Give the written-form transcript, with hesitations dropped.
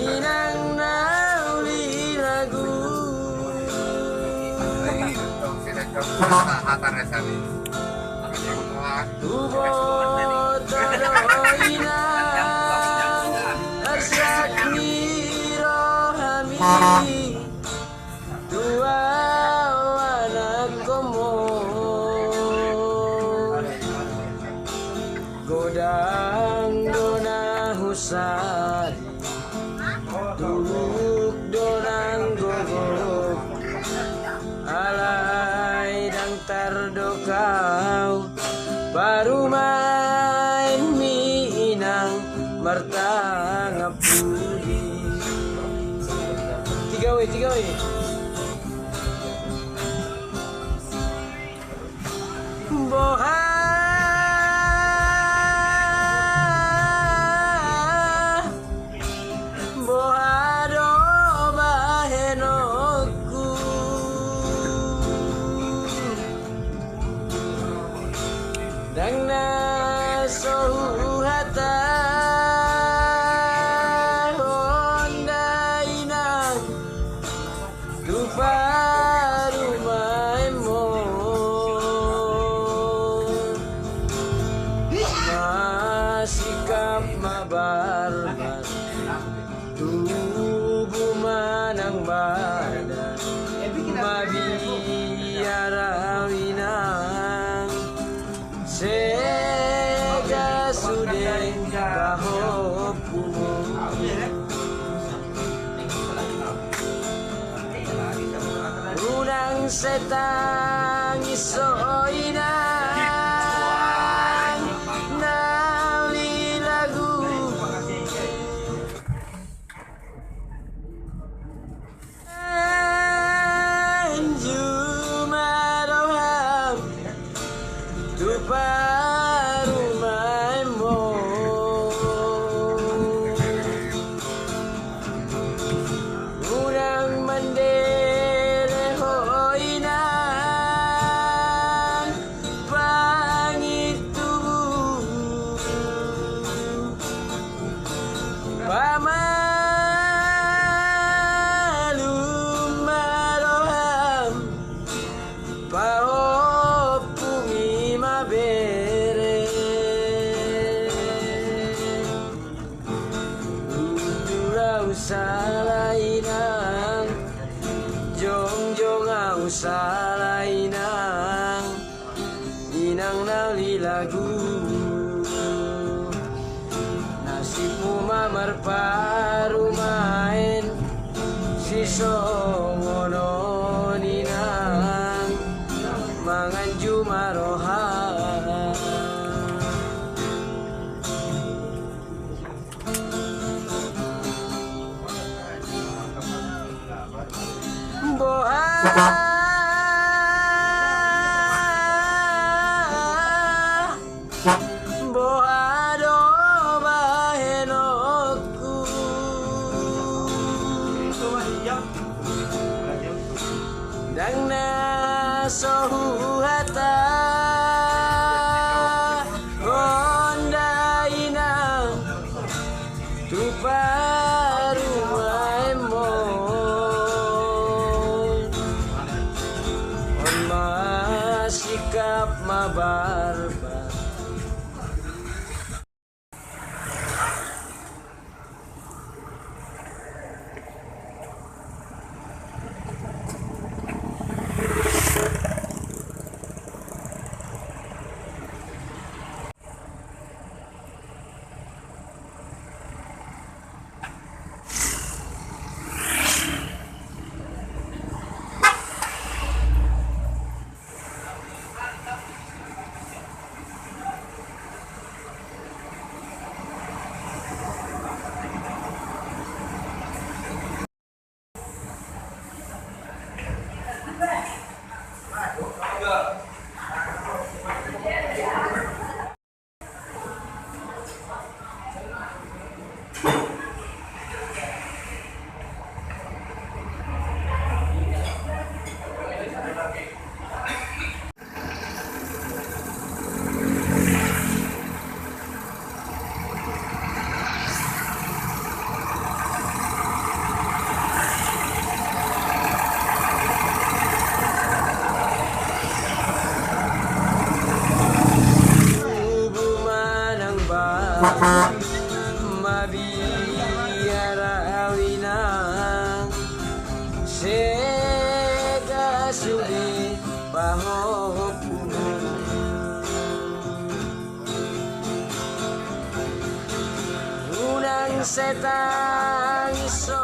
Inang nauli lagu Tubo todo inang Arsak nirohami Dua anak komo Godang dona husari Duduk dorang gogok Alai dang tardokau Baru main mi inang Martangap pudi Tiga we Boha Dang na sohata Honda inang Tuparu maemo Masikap mabarbar Tubuh manang badan Mabiara winang Sega sudah kahop Unang setang iso inang Nali lagu Jumaroham Tuparu maemo Unang mandele ho inang Pangitu Pamalum maroham Paopumi mabere Udura usala inang Jongjong usala inang Inang nali lagu Nasibmu mamar paru main Siso ngono ninang Mangan jumaroha Boha Boha do bahenoku Dang na sohuhata Honda inang Tuparu maemo On masikap mabarbar setang iso